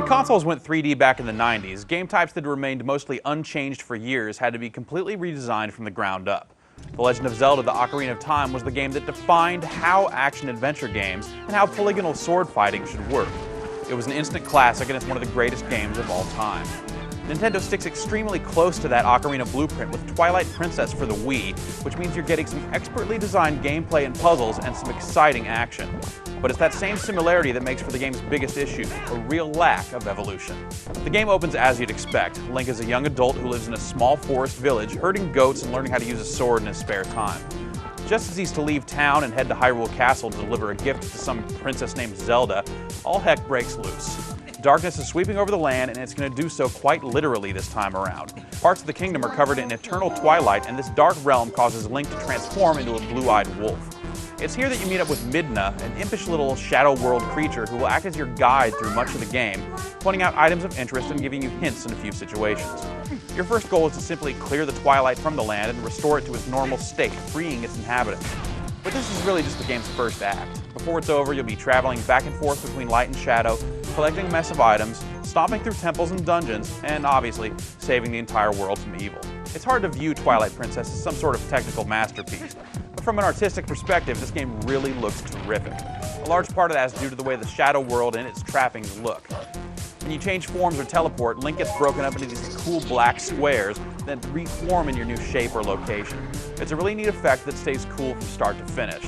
consoles went 3D back in the 90s, game types that remained mostly unchanged for years had to be completely redesigned from the ground up. The Legend of Zelda: The Ocarina of Time was the game that defined how action-adventure games and how polygonal sword fighting should work. It was an instant classic, and it's one of the greatest games of all time. Nintendo sticks extremely close to that Ocarina blueprint with Twilight Princess for the Wii, which means you're getting some expertly designed gameplay and puzzles and some exciting action. But it's that same similarity that makes for the game's biggest issue, a real lack of evolution. The game opens as you'd expect. Link is a young adult who lives in a small forest village, herding goats and learning how to use a sword in his spare time. Just as he's to leave town and head to Hyrule Castle to deliver a gift to some princess named Zelda, all heck breaks loose. Darkness is sweeping over the land, and it's going to do so quite literally this time around. Parts of the kingdom are covered in eternal twilight, and this dark realm causes Link to transform into a blue-eyed wolf. It's here that you meet up with Midna, an impish little shadow world creature who will act as your guide through much of the game, pointing out items of interest and giving you hints in a few situations. Your first goal is to simply clear the twilight from the land and restore it to its normal state, freeing its inhabitants. But this is really just the game's first act. Before it's over, you'll be traveling back and forth between light and shadow, collecting a mess of items, stomping through temples and dungeons, and obviously, saving the entire world from evil. It's hard to view Twilight Princess as some sort of technical masterpiece, but from an artistic perspective, this game really looks terrific. A large part of that is due to the way the shadow world and its trappings look. When you change forms or teleport, Link gets broken up into these cool black squares that reform in your new shape or location. It's a really neat effect that stays cool from start to finish.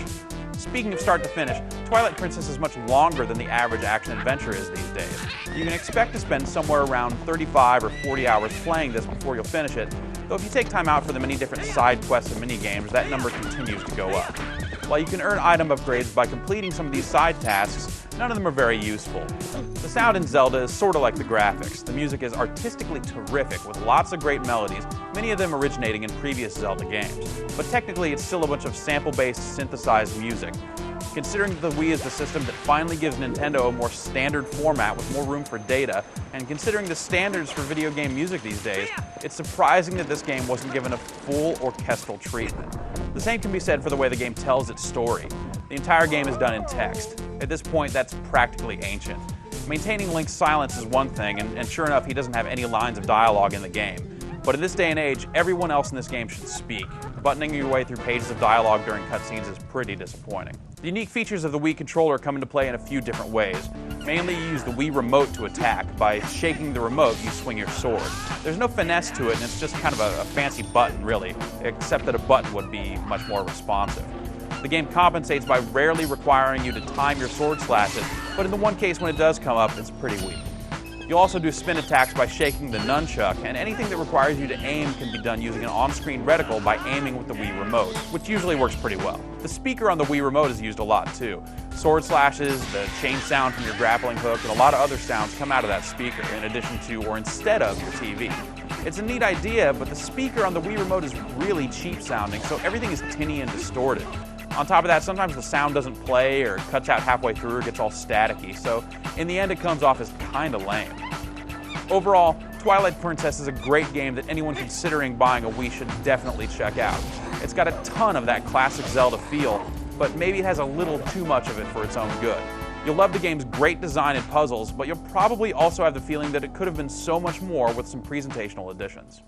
Speaking of start to finish, Twilight Princess is much longer than the average action-adventure is these days. You can expect to spend somewhere around 35 or 40 hours playing this before you'll finish it, though if you take time out for the many different side quests and mini-games, that number continues to go up. While you can earn item upgrades by completing some of these side tasks, none of them are very useful. The sound in Zelda is sort of like the graphics. The music is artistically terrific with lots of great melodies, many of them originating in previous Zelda games. But technically, it's still a bunch of sample-based synthesized music. Considering that the Wii is the system that finally gives Nintendo a more standard format with more room for data, and considering the standards for video game music these days, it's surprising that this game wasn't given a full orchestral treatment. The same can be said for the way the game tells its story. The entire game is done in text. At this point, that's practically ancient. Maintaining Link's silence is one thing, and sure enough, he doesn't have any lines of dialogue in the game. But in this day and age, everyone else in this game should speak. Buttoning your way through pages of dialogue during cutscenes is pretty disappointing. The unique features of the Wii controller come into play in a few different ways. Mainly, you use the Wii remote to attack. By shaking the remote, you swing your sword. There's no finesse to it, and it's just kind of a fancy button, really, except that a button would be much more responsive. The game compensates by rarely requiring you to time your sword slashes, but in the one case when it does come up, it's pretty weak. You'll also do spin attacks by shaking the nunchuck, and anything that requires you to aim can be done using an on-screen reticle by aiming with the Wii remote, which usually works pretty well. The speaker on the Wii remote is used a lot too. Sword slashes, the chain sound from your grappling hook, and a lot of other sounds come out of that speaker in addition to or instead of your TV. It's a neat idea, but the speaker on the Wii remote is really cheap sounding, so everything is tinny and distorted. On top of that, sometimes the sound doesn't play or cuts out halfway through or gets all staticky, so in the end it comes off as kinda lame. Overall, Twilight Princess is a great game that anyone considering buying a Wii should definitely check out. It's got a ton of that classic Zelda feel, but maybe it has a little too much of it for its own good. You'll love the game's great design and puzzles, but you'll probably also have the feeling that it could have been so much more with some presentational additions.